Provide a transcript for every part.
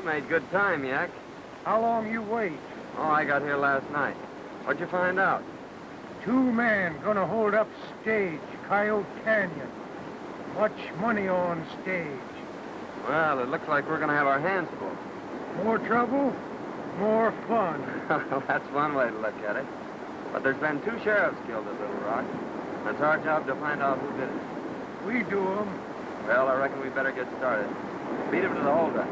You made good time, Yak. How long you wait? Oh, I got here last night. What'd you find out? 2 men gonna hold up stage, Coyote Canyon. Much money on stage. Well, it looks like we're gonna have our hands full. More trouble, more fun. Well, that's one way to look at it. But there's been 2 sheriffs killed at Little Rock. And it's our job to find out who did it. We do 'em. Well, I reckon we better get started. Beat him to the holdup.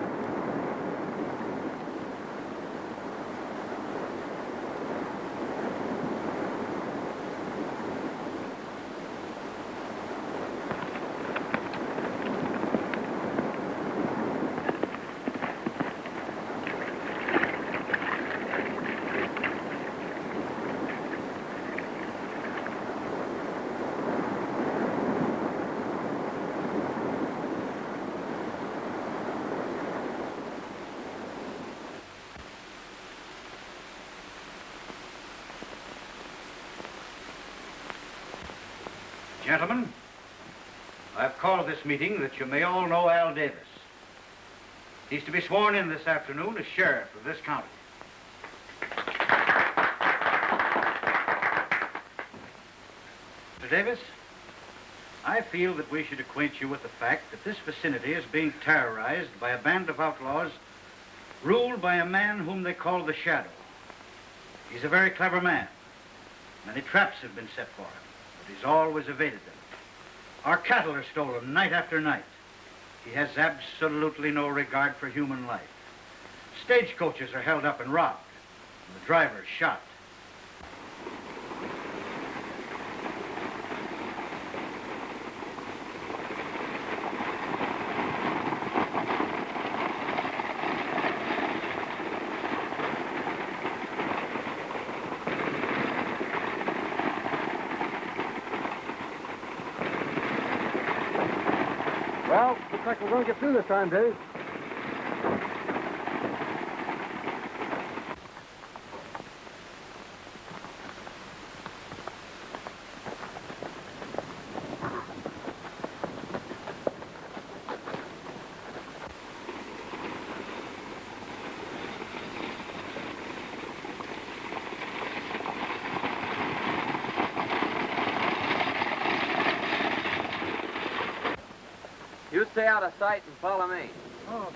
Gentlemen, I've called this meeting that you may all know Al Davis. He's to be sworn in this afternoon as sheriff of this county. Mr. Davis, I feel that we should acquaint you with the fact that this vicinity is being terrorized by a band of outlaws ruled by a man whom they call the Shadow. He's a very clever man. Many traps have been set for him. He's always evaded them. Our cattle are stolen night after night. He has absolutely no regard for human life. Stagecoaches are held up and robbed, and the drivers shot. Well, looks like we're gonna get through this time, Dave. You stay out of sight and follow me. Oh.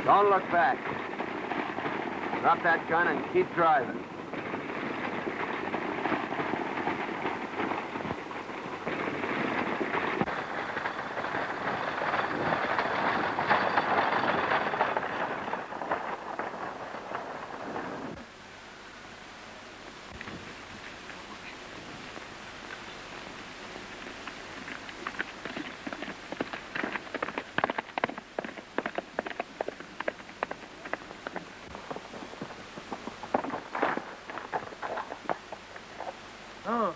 Don't look back. Drop that gun and keep driving. Oh.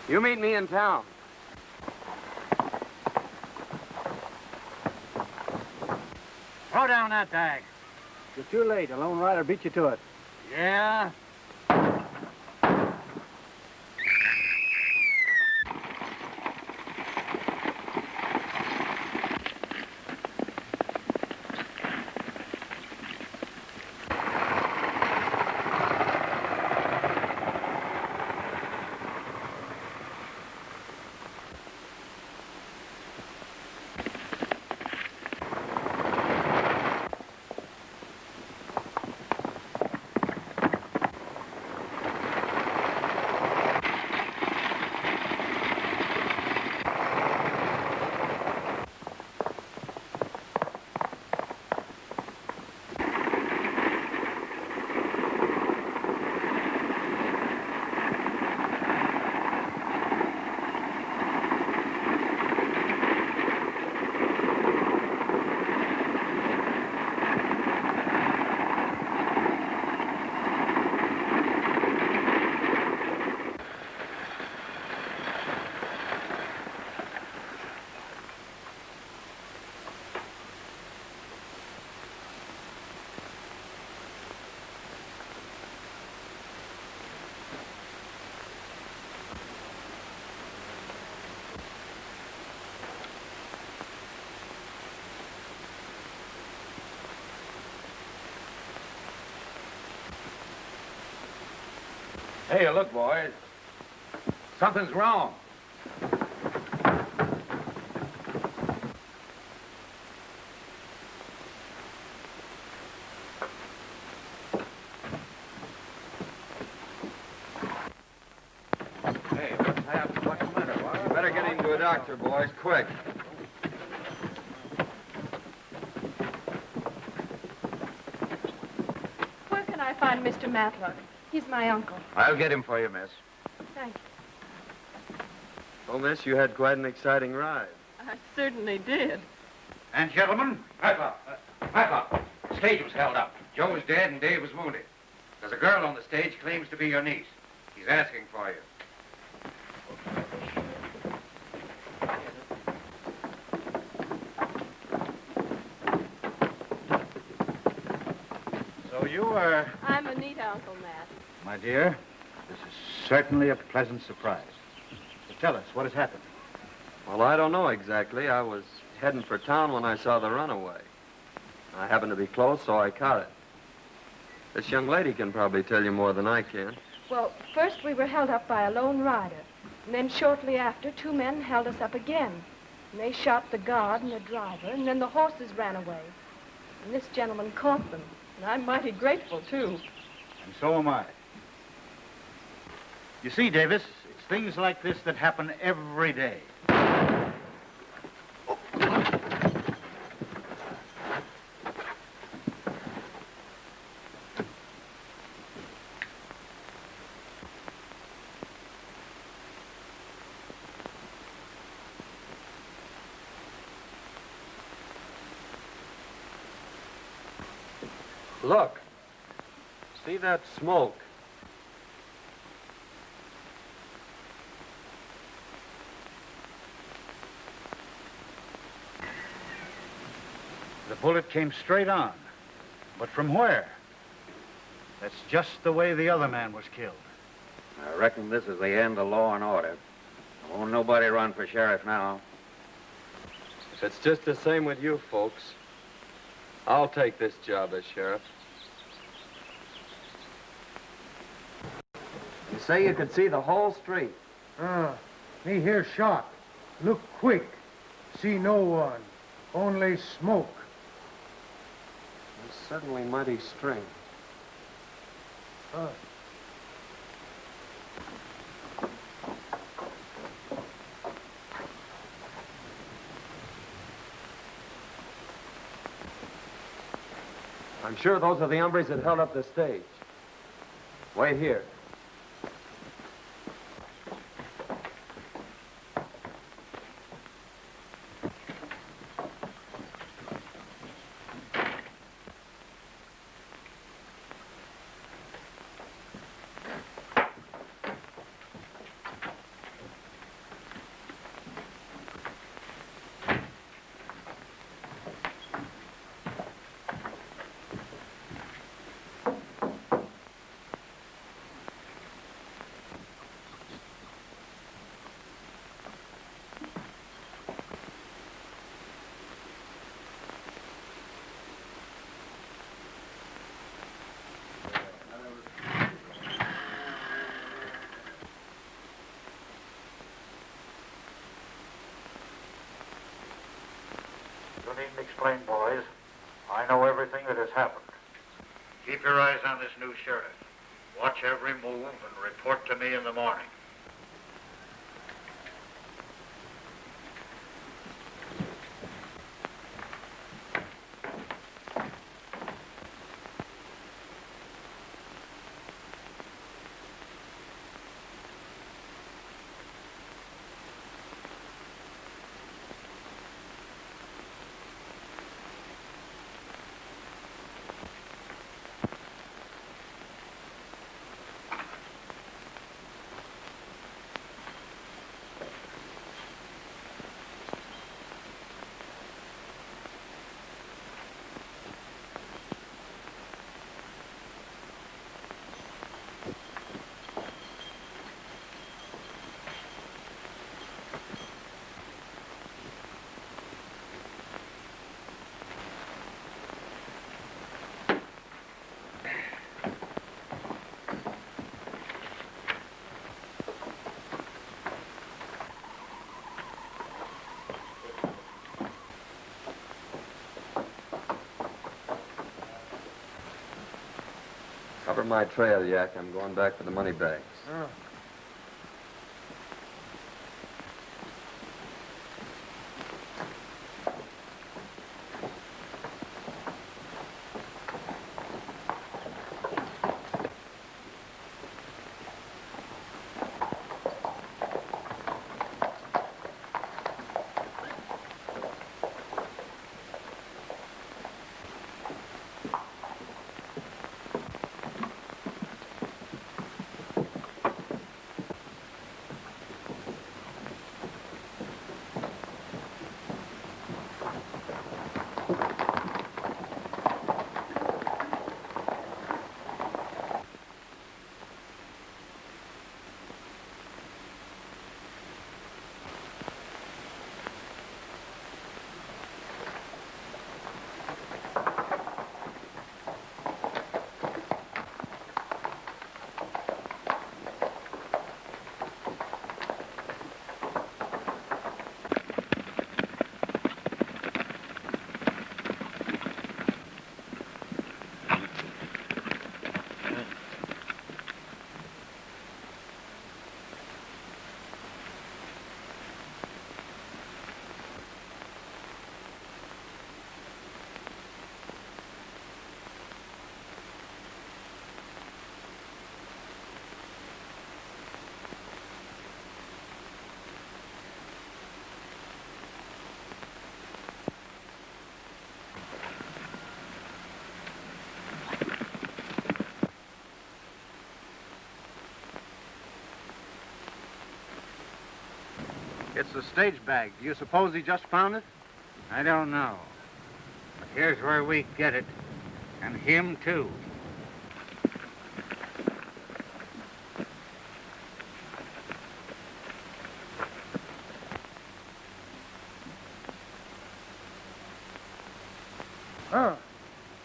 You meet me in town. Throw down that bag. You're too late. A lone rider beat you to it. Yeah? Hey, look, boys. Something's wrong. Hey, what's happened? What's the matter? You better get him to a doctor, boys, quick. Where can I find Mr. Matlock? He's my uncle. I'll get him for you, miss. Thank you. Oh, miss, you had quite an exciting ride. I certainly did. And gentlemen, Matlock. Matlock. The stage was held up. Joe was dead and Dave was wounded. There's a girl on the stage claims to be your niece. He's asking for you. so you are... I'm Anita, Uncle Matt. My dear, this is certainly a pleasant surprise. So tell us, what has happened? Well, I don't know exactly. I was heading for town when I saw the runaway. I happened to be close, so I caught it. This young lady can probably tell you more than I can. Well, first we were held up by a lone rider. And then shortly after, 2 men held us up again. And they shot the guard and the driver, and then the horses ran away. And this gentleman caught them. And I'm mighty grateful, too. And so am I. You see, Davis, it's things like this that happen every day. Look. See that smoke? The bullet came straight on. But from where? That's just the way the other man was killed. I reckon this is the end of law and order. Won't nobody run for sheriff now. It's just the same with you folks. I'll take this job as sheriff. You say you could see the whole street. Me hear shot. Look quick. See no one. Only smoke. It's certainly mighty strange. I'm sure those are the hombres that held up the stage. Wait here. You needn't explain, boys. I know everything that has happened. Keep your eyes on this new sheriff. Watch every move and report to me in the morning. Cover my trail, Yak. I'm going back for the money bags. Oh. It's the stage bag. Do you suppose he just found it? I don't know. But here's where we get it. And him, too.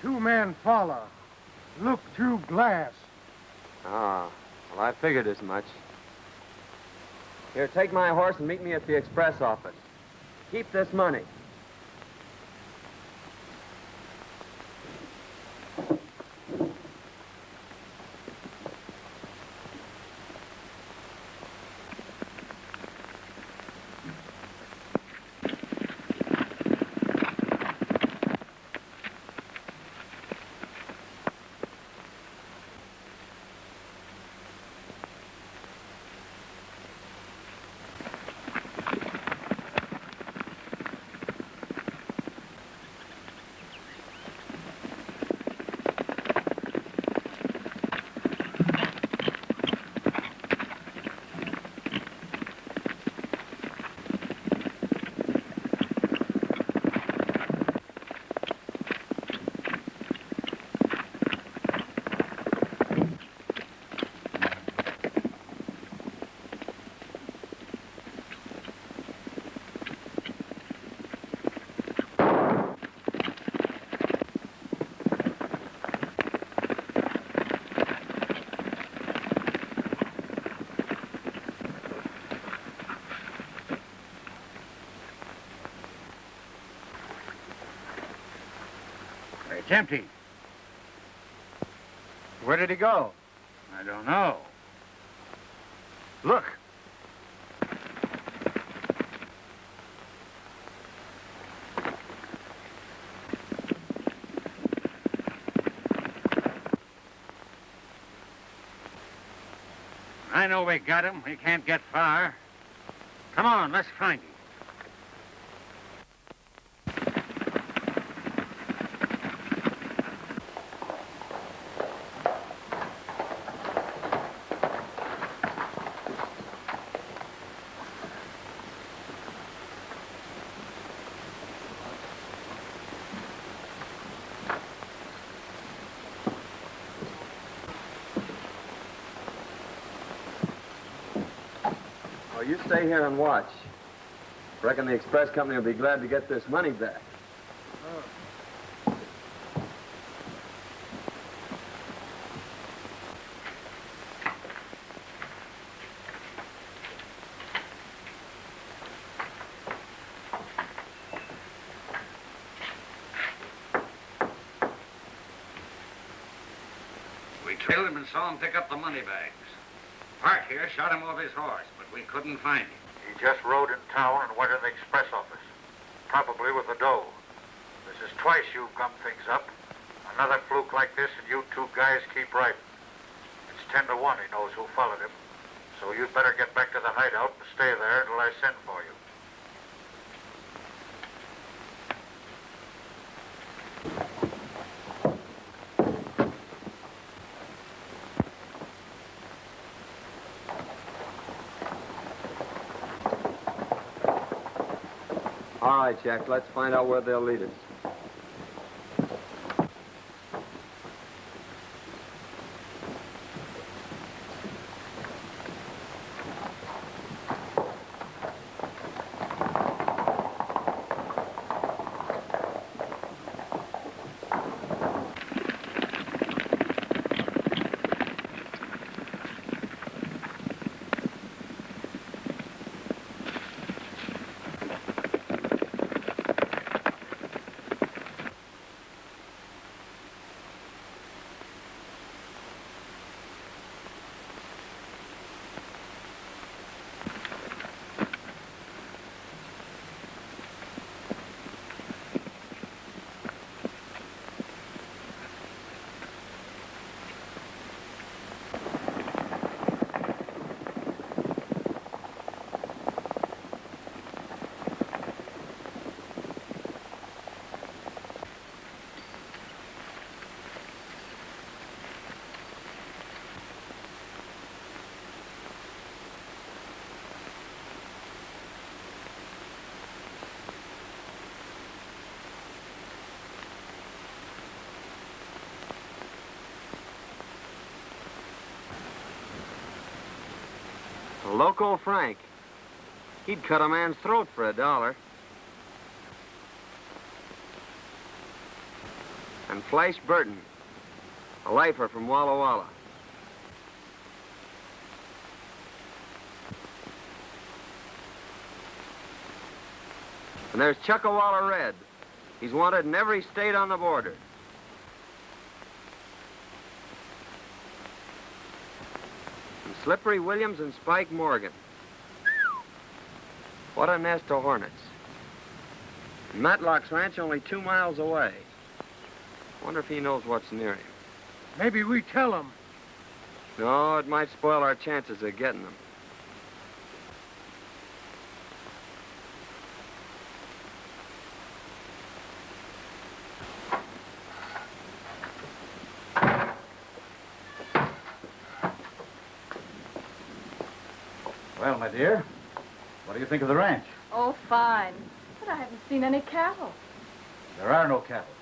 Two-man follow. Look through glass. Ah, well, I figured as much. Here, take my horse and meet me at the express office. Keep this money. It's empty. Where did he go? I don't know. Look. I know we got him. We can't get far. Come on, let's find him. You stay here and watch. Reckon the express company will be glad to get this money back. trailed him and saw him pick up the money bags. Park here shot him off his horse, but we couldn't find him. He just rode in town and went in the express office, probably with the dough. This is twice you've gummed things up. Another fluke like this and you two guys keep right. It's 10 to 1 he knows who followed him. So you'd better get back to the hideout and stay there until I send for you. All right, Jack, let's find out where they'll lead us. Loco Frank. He'd cut a man's throat for $1. And Flash Burton, a lifer from Walla Walla. And there's Chuckawalla Red. He's wanted in every state on the border. Slippery Williams and Spike Morgan. What a nest of hornets. And Matlock's ranch only 2 miles away. Wonder if he knows what's near him. Maybe we tell him. No, it might spoil our chances of getting them. Well, my dear, what do you think of the ranch? Oh, fine. But I haven't seen any cattle. There are no cattle.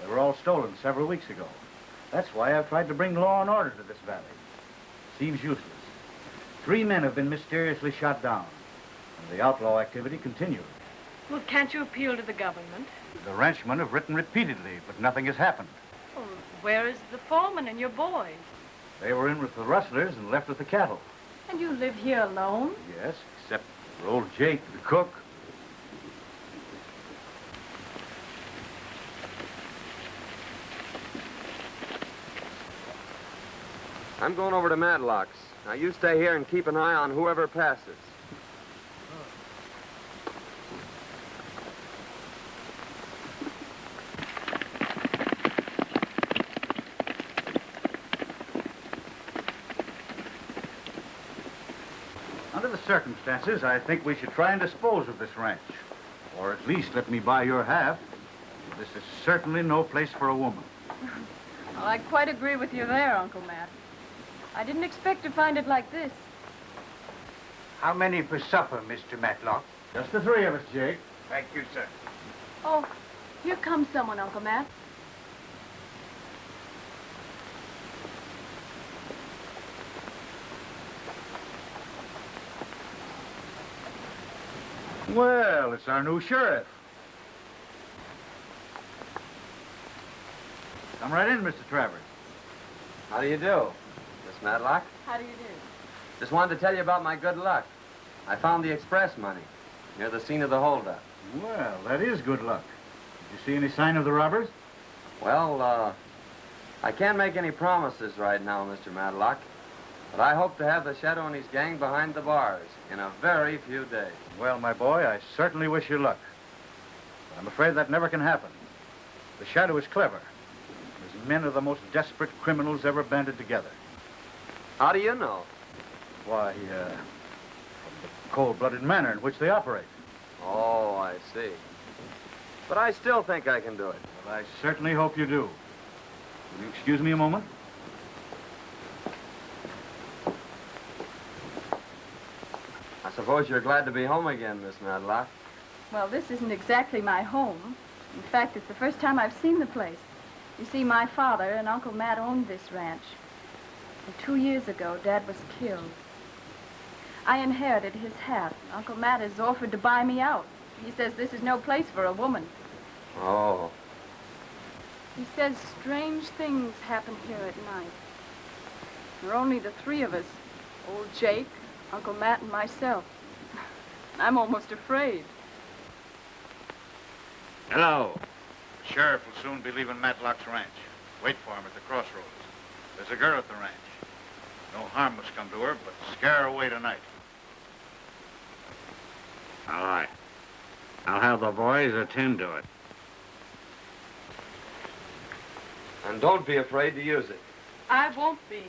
They were all stolen several weeks ago. That's why I've tried to bring law and order to this valley. Seems useless. 3 men have been mysteriously shot down, and the outlaw activity continues. Well, can't you appeal to the government? The ranchmen have written repeatedly, but nothing has happened. Well, where is the foreman and your boys? They were in with the rustlers and left with the cattle. And you live here alone? Yes, except for old Jake, the cook. I'm going over to Matlock's. Now, you stay here and keep an eye on whoever passes. Under the circumstances, I think we should try and dispose of this ranch. Or at least let me buy your half. This is certainly no place for a woman. Well, I quite agree with you there, Uncle Matt. I didn't expect to find it like this. How many for supper, Mr. Matlock? Just the 3 of us, Jake. Thank you, sir. Oh, here comes someone, Uncle Matt. Well, it's our new sheriff. Come right in, Mr. Travers. How do you do, Miss Matlock? How do you do? Just wanted to tell you about my good luck. I found the express money near the scene of the holdup. Well, that is good luck. Did you see any sign of the robbers? Well, I can't make any promises right now, Mr. Matlock, but I hope to have the Shadow and his gang behind the bars in a very few days. Well, my boy, I certainly wish you luck. But I'm afraid that never can happen. The Shadow is clever. His men are the most desperate criminals ever banded together. How do you know? Why, from the cold-blooded manner in which they operate. Oh, I see. But I still think I can do it. Well, I certainly hope you do. Will you excuse me a moment? I suppose you're glad to be home again, Miss Matlock. Well, this isn't exactly my home. In fact, it's the first time I've seen the place. You see, my father and Uncle Matt owned this ranch. And 2 years ago, Dad was killed. I inherited his hat. Uncle Matt has offered to buy me out. He says this is no place for a woman. Oh. He says strange things happen here at night. There are only the three of us. Old Jake, Uncle Matt, and myself. I'm almost afraid. Hello. The sheriff will soon be leaving Matlock's ranch. Wait for him at the crossroads. There's a girl at the ranch. No harm must come to her, but scare her away tonight. All right. I'll have the boys attend to it. And don't be afraid to use it. I won't be.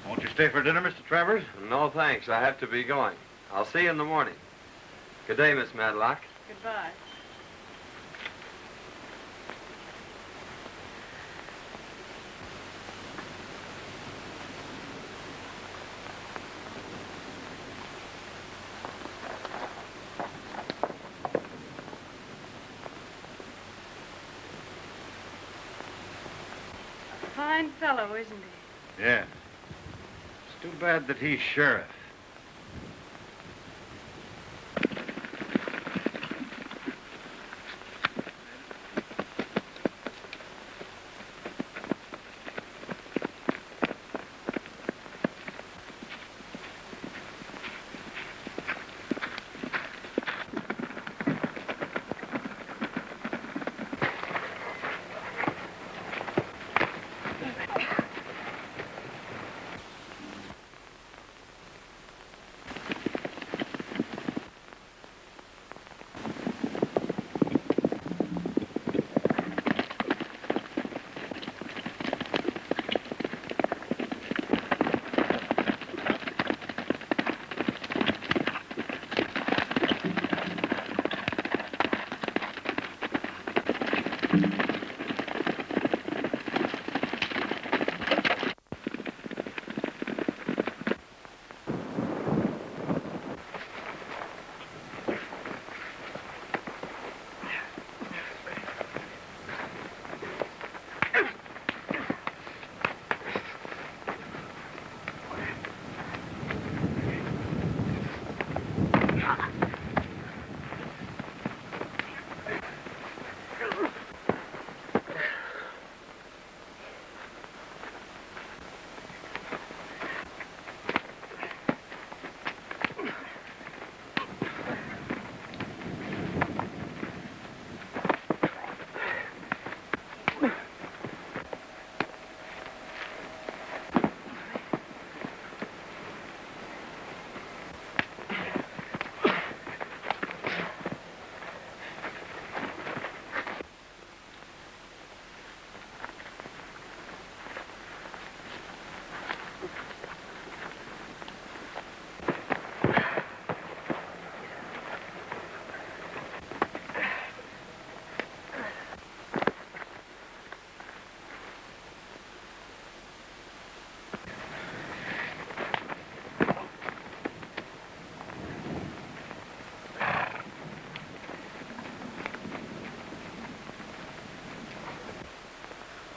Won't you stay for dinner, Mr. Travers? No, thanks. I have to be going. I'll see you in the morning. Good day, Miss Matlock. Goodbye. Fine fellow, isn't he? Yeah. It's too bad that he's sheriff.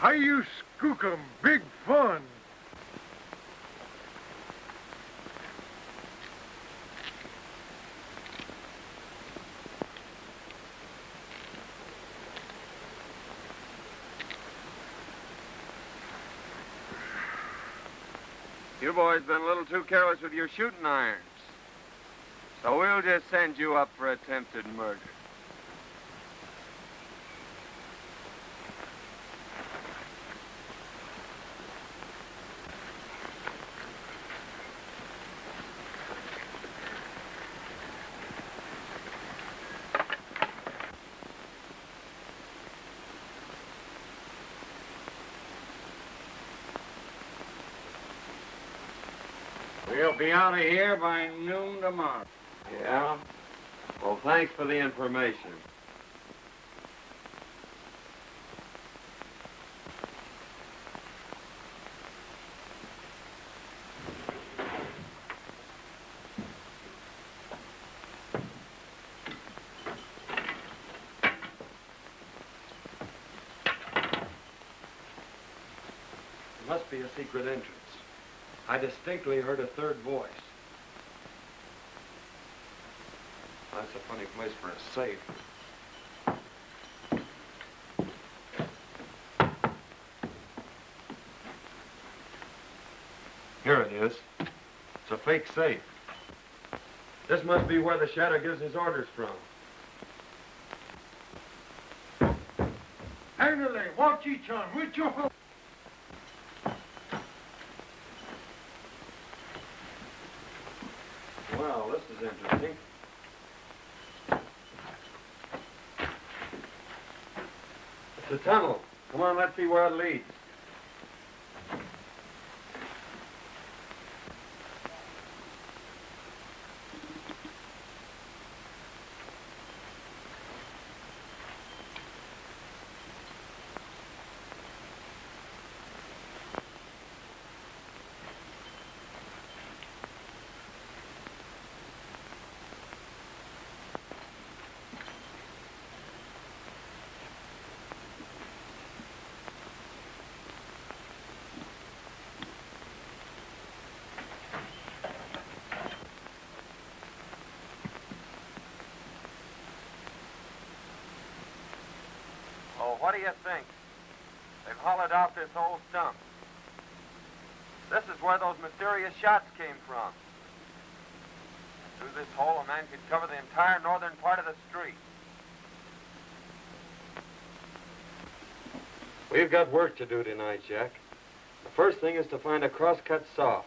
How you skook 'em? Big fun. You boys been a little too careless with your shooting irons. So we'll just send you up for attempted murder. We'll be out of here by noon tomorrow. Yeah? Well, thanks for the information. There must be a secret entrance. I distinctly heard a third voice. That's a funny place for a safe. Here it is. It's a fake safe. This must be where the Shadow gives his orders from. Henry, watch each on with your hook. Well, this is interesting. It's a tunnel. Come on, let's see where it leads. Oh, what do you think? They've hollowed out this old stump. This is where those mysterious shots came from. Through this hole, a man could cover the entire northern part of the street. We've got work to do tonight, Jack. The first thing is to find a cross-cut saw.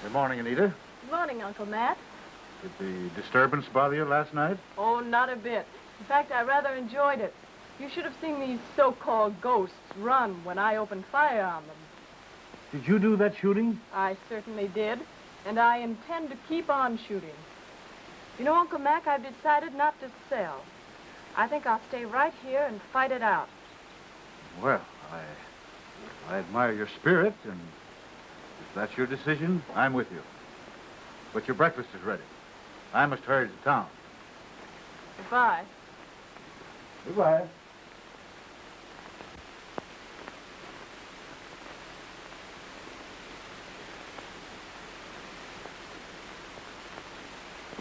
Good morning, Anita. Good morning, Uncle Matt. Did the disturbance bother you last night? Oh, not a bit. In fact, I rather enjoyed it. You should have seen these so-called ghosts run when I opened fire on them. Did you do that shooting? I certainly did, and I intend to keep on shooting. You know, Uncle Mac, I've decided not to sell. I think I'll stay right here and fight it out. Well, I admire your spirit, and if that's your decision, I'm with you. But your breakfast is ready. I must hurry to town. Goodbye. Goodbye.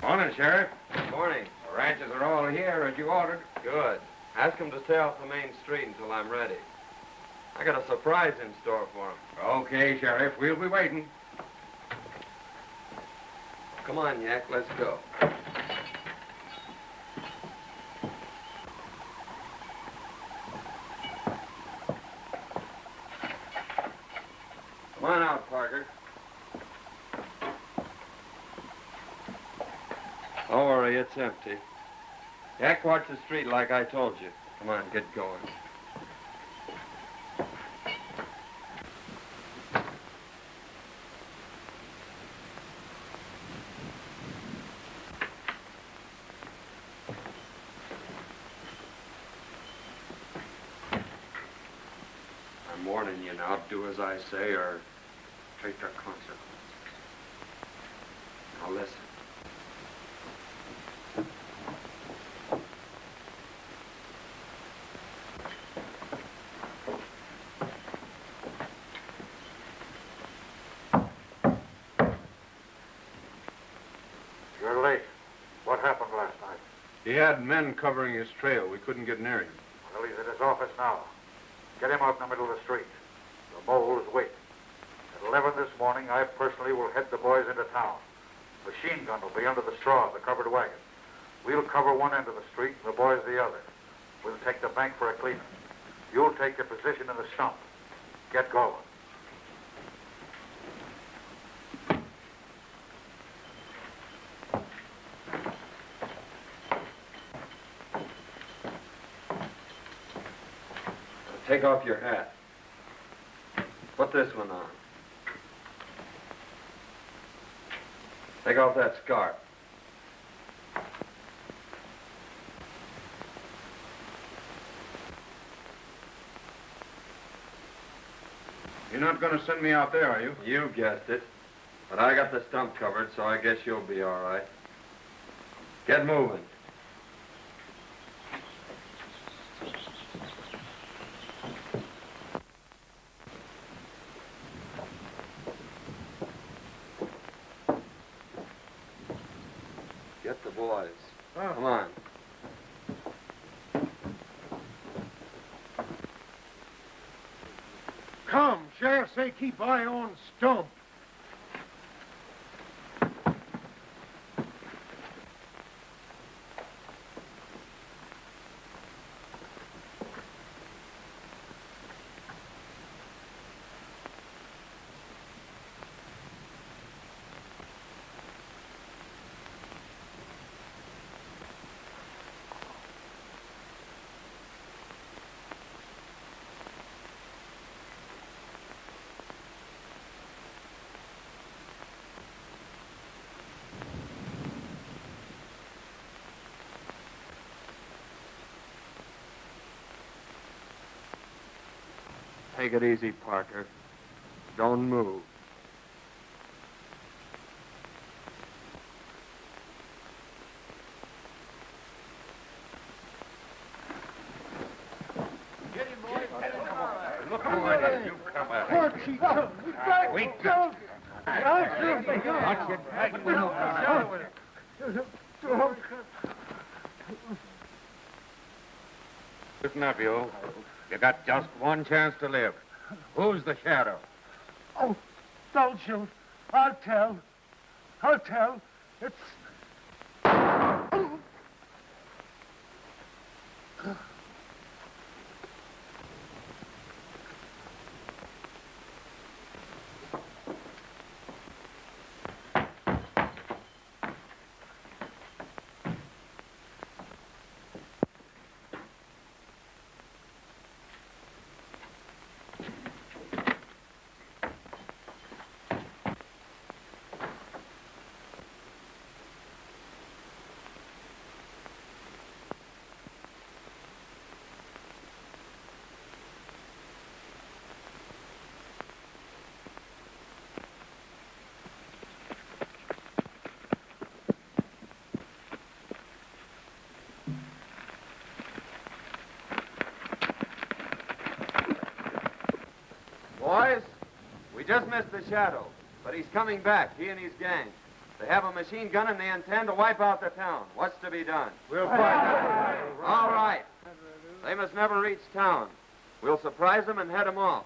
Morning, Sheriff. Morning. The ranches are all here as you ordered. Good. Ask them to stay off the main street until I'm ready. I got a surprise in store for them. Okay, Sheriff. We'll be waiting. Come on, Yak, let's go. Come on out, Parker. Don't worry, it's empty. Yak, watch the street like I told you. Come on, get going. I'm warning you now, do as I say or take the consequences. Now listen. You're late. What happened last night? He had men covering his trail. We couldn't get near him. Well, he's at his office now. Get him out in the middle of the street. The moles wait. At 11 this morning, I personally will head the boys into town. Machine gun will be under the straw of the covered wagon. We'll cover one end of the street and the boys the other. We'll take the bank for a cleanup. You'll take your position in the stump. Get going. Take off your hat. Put this one on. Take off that scarf. You're not going to send me out there, are you? You guessed it. But I got the stump covered, so I guess you'll be all right. Get moving. Get the boys. Come on. Come, Sheriff say keep eye on Stump. Take it easy, Parker. Don't move. Get him, boys. Look who it is. You come out. Where'd she come? He's back. Wait. Listen up, you. You got just one chance to live. Who's the shadow? Oh, don't shoot. I'll tell. I'll tell. It's... Boys, we just missed the shadow, but he's coming back, he and his gang. They have a machine gun and they intend to wipe out the town. What's to be done? We'll fight. All right. They must never reach town. We'll surprise them and head them off.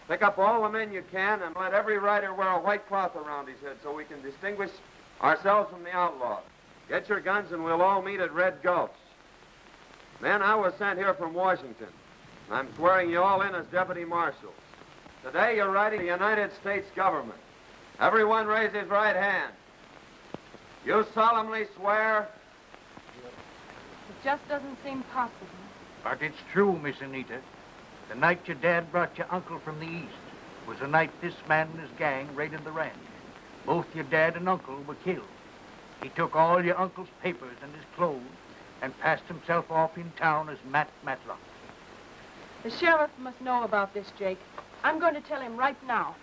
Pick up all the men you can and let every rider wear a white cloth around his head so we can distinguish ourselves from the outlaws. Get your guns and we'll all meet at Red Gulch. Men, I was sent here from Washington. And I'm swearing you all in as deputy marshals. Today you're riding the United States government. Everyone raise his right hand. You solemnly swear? It just doesn't seem possible. But it's true, Miss Anita. The night your dad brought your uncle from the east was the night this man and his gang raided the ranch. Both your dad and uncle were killed. He took all your uncle's papers and his clothes and passed himself off in town as Matlock. The sheriff must know about this, Jake. I'm going to tell him right now.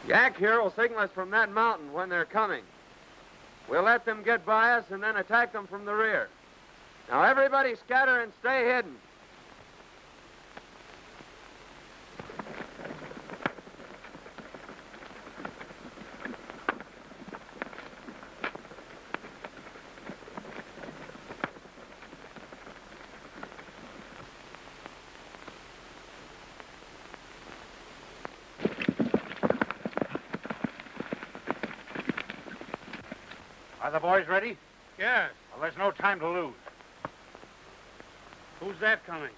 Yak here will signal us from that mountain when they're coming. We'll let them get by us and then attack them from the rear. Now everybody scatter and stay hidden. Are the boys ready? Yes. Well, there's no time to lose. Who's that coming?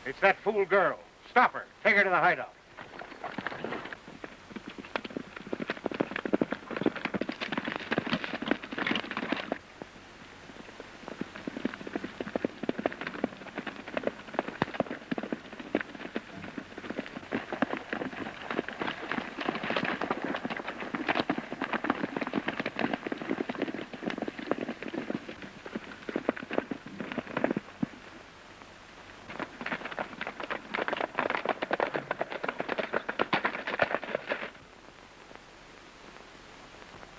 It's that fool girl. Stop her. Take her to the hideout.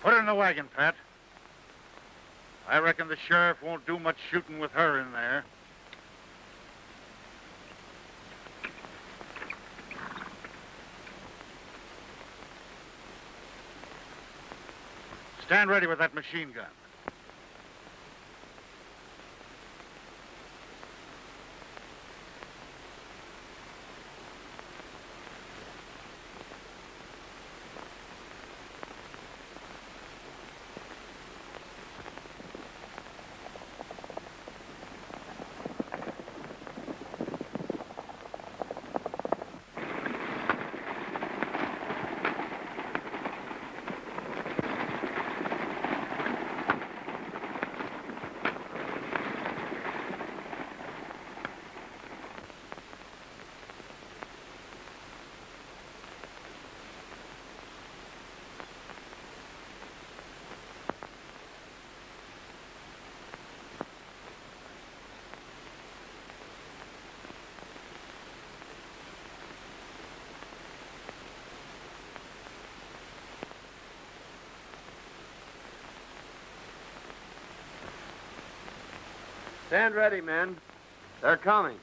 Put her in the wagon, Pat. I reckon the sheriff won't do much shooting with her in there. Stand ready with that machine gun. Stand ready, men. They're coming.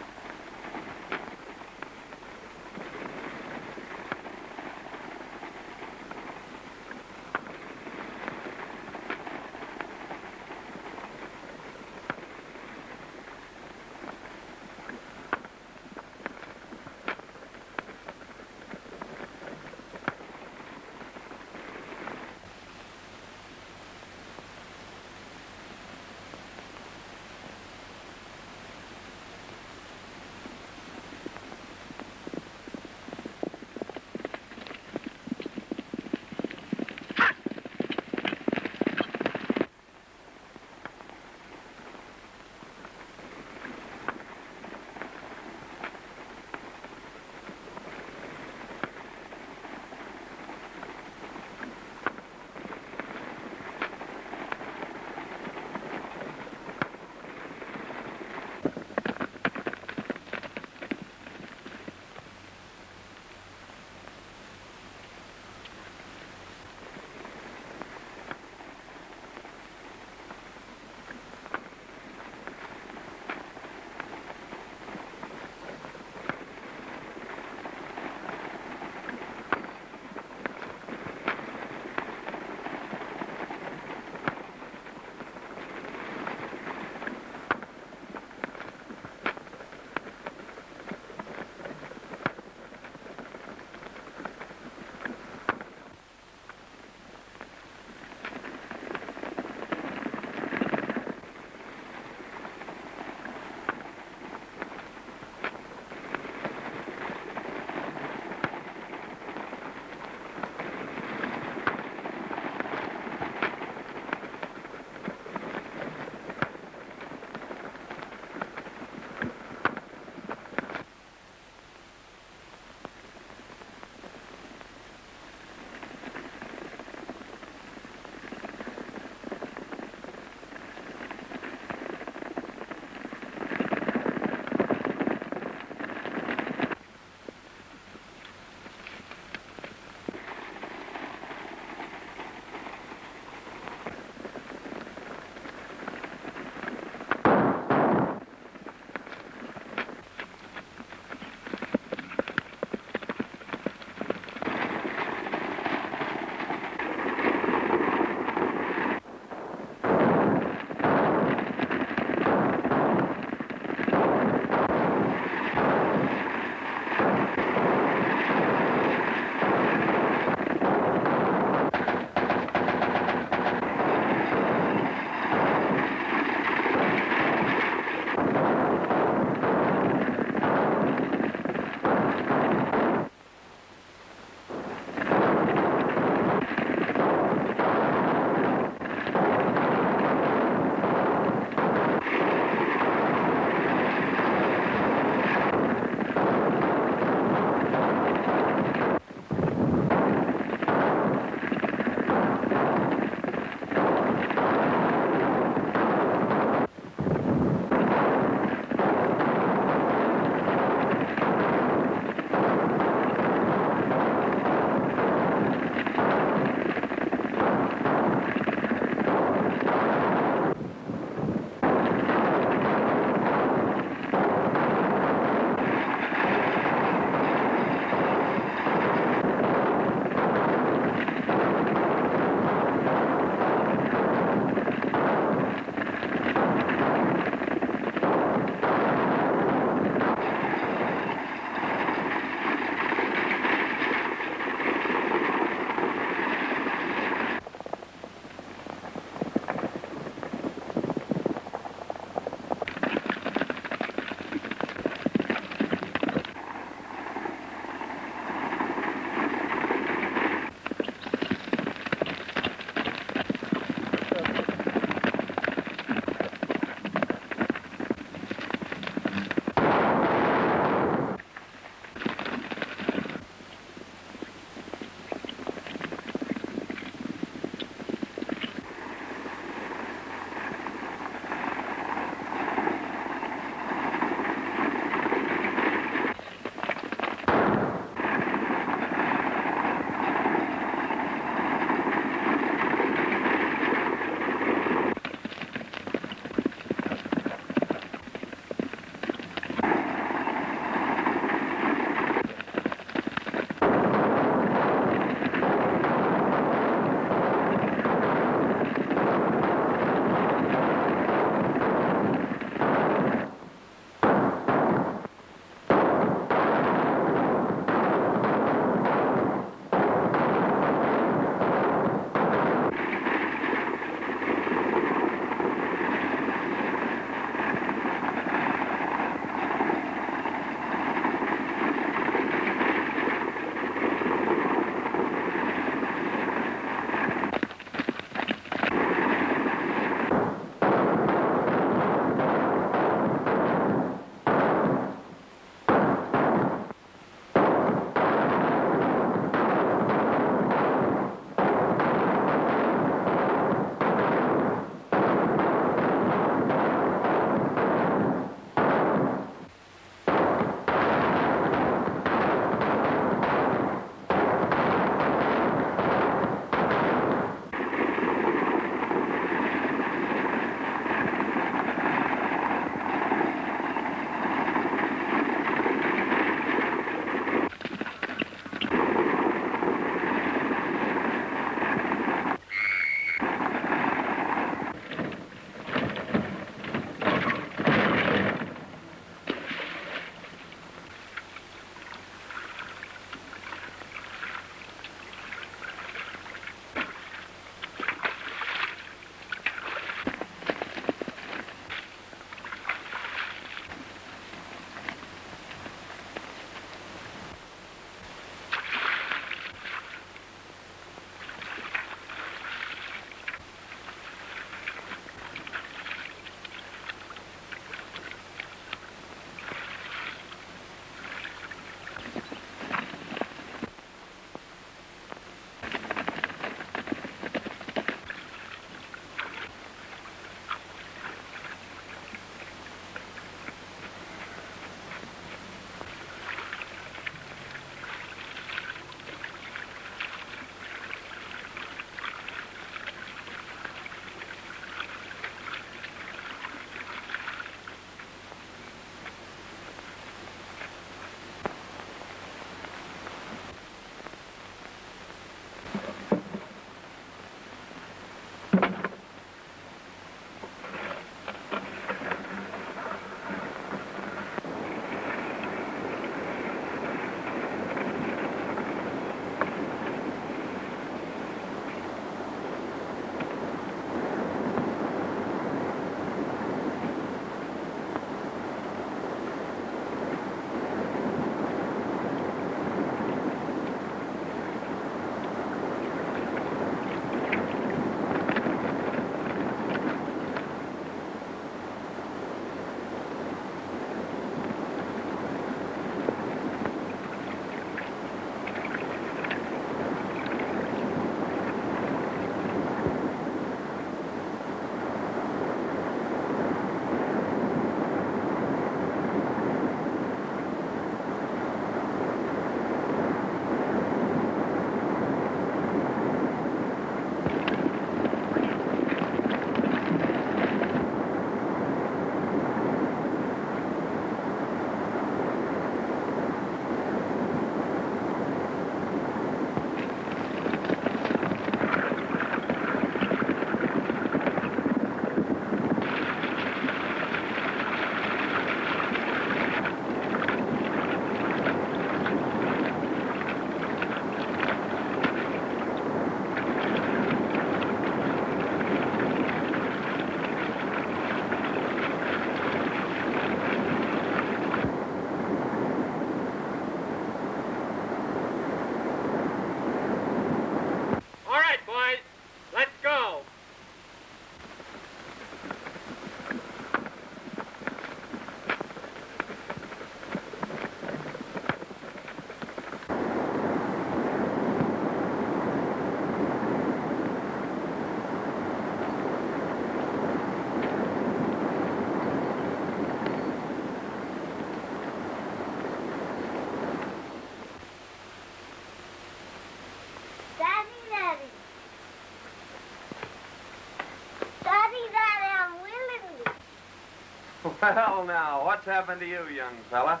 Well, now, what's happened to you, young fella?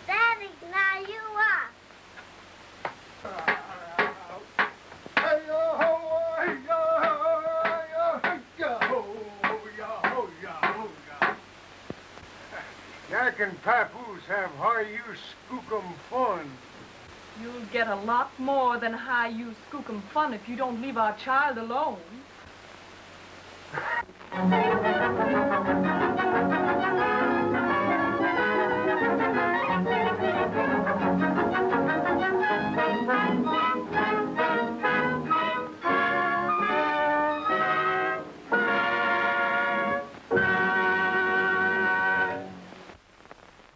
Daddy, now you are. Yak and Papoose have high-use skookum fun. You'll get a lot more than high-use skookum fun if you don't leave our child alone.